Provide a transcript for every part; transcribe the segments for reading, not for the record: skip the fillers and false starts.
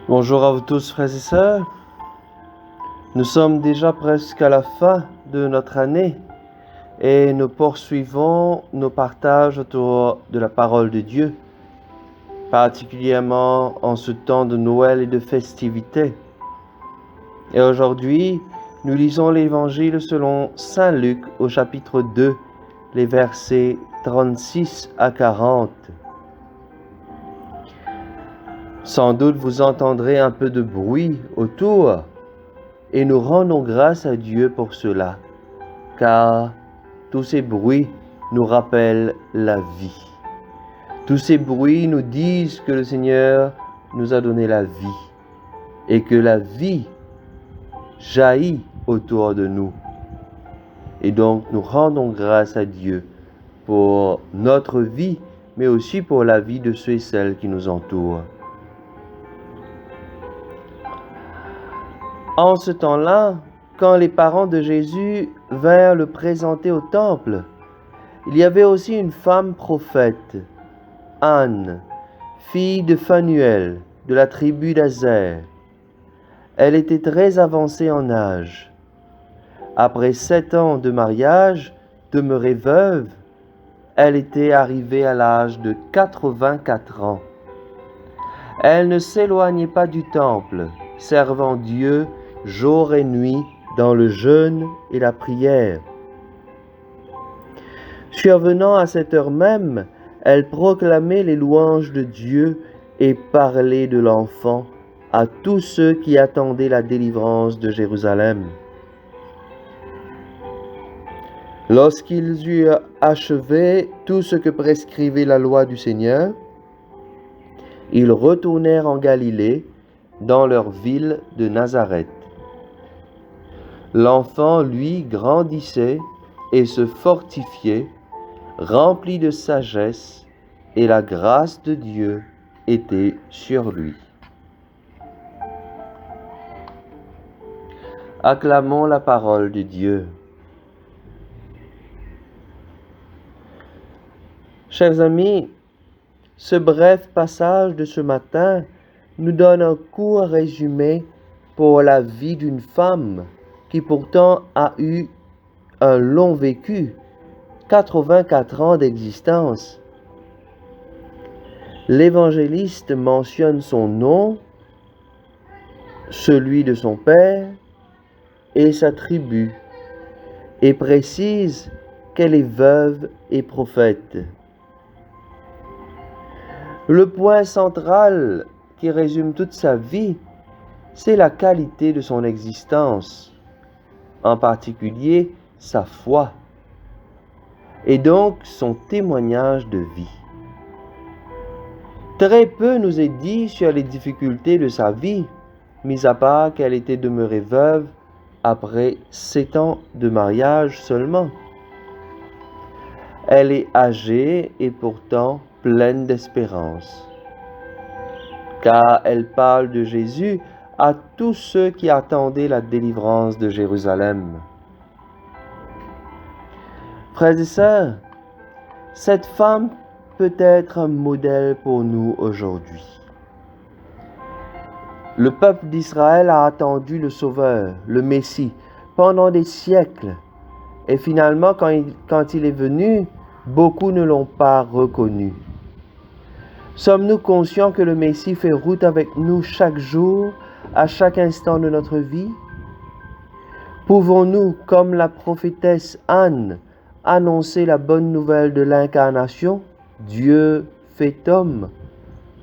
Bonjour à vous tous, frères et sœurs. Nous sommes déjà presque à la fin de notre année et nous poursuivons nos partages autour de la parole de Dieu, particulièrement en ce temps de Noël et de festivités. Et aujourd'hui, nous lisons l'Évangile selon Saint Luc au chapitre 2, les versets 36 à 40. Sans doute vous entendrez un peu de bruit autour, et nous rendons grâce à Dieu pour cela, car tous ces bruits nous rappellent la vie. Tous ces bruits nous disent que le Seigneur nous a donné la vie, et que la vie jaillit autour de nous. Et donc nous rendons grâce à Dieu pour notre vie, mais aussi pour la vie de ceux et celles qui nous entourent. En ce temps-là, quand les parents de Jésus vinrent le présenter au temple, il y avait aussi une femme prophète, Anne, fille de Phanuel, de la tribu d'Aser. Elle était très avancée en âge. Après 7 ans de mariage, demeurée veuve, elle était arrivée à l'âge de 84 ans. Elle ne s'éloignait pas du temple, servant Dieu jour et nuit dans le jeûne et la prière. Survenant à cette heure même, elle proclamait les louanges de Dieu et parlait de l'enfant à tous ceux qui attendaient la délivrance de Jérusalem. Lorsqu'ils eurent achevé tout ce que prescrivait la loi du Seigneur, ils retournèrent en Galilée, dans leur ville de Nazareth. L'enfant, lui, grandissait et se fortifiait, rempli de sagesse, et la grâce de Dieu était sur lui. Acclamons la parole de Dieu. Chers amis, ce bref passage de ce matin nous donne un court résumé pour la vie d'une femme qui pourtant a eu un long vécu, 84 ans d'existence. L'évangéliste mentionne son nom, celui de son père et sa tribu, et précise qu'elle est veuve et prophète. Le point central qui résume toute sa vie, c'est la qualité de son existence, en particulier sa foi, et donc son témoignage de vie. Très peu nous est dit sur les difficultés de sa vie, mis à part qu'elle était demeurée veuve après 7 ans de mariage seulement. Elle est âgée et pourtant pleine d'espérance, car elle parle de Jésus à tous ceux qui attendaient la délivrance de Jérusalem. Frères et sœurs, cette femme peut être un modèle pour nous aujourd'hui. Le peuple d'Israël a attendu le Sauveur, le Messie, pendant des siècles. Et finalement, quand il est venu, beaucoup ne l'ont pas reconnu. Sommes-nous conscients que le Messie fait route avec nous chaque jour, à chaque instant de notre vie? Pouvons-nous, comme la prophétesse Anne, annoncer la bonne nouvelle de l'incarnation, Dieu fait homme,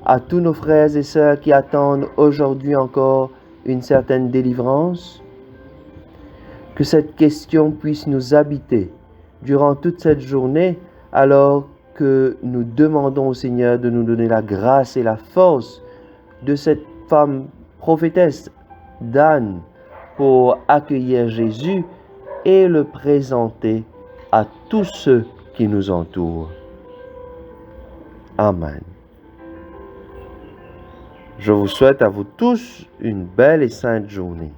à tous nos frères et sœurs qui attendent aujourd'hui encore une certaine délivrance? Que cette question puisse nous habiter durant toute cette journée, alors que nous demandons au Seigneur de nous donner la grâce et la force de cette femme prophétesse d'Anne pour accueillir Jésus et le présenter à tous ceux qui nous entourent. Amen. Je vous souhaite à vous tous une belle et sainte journée.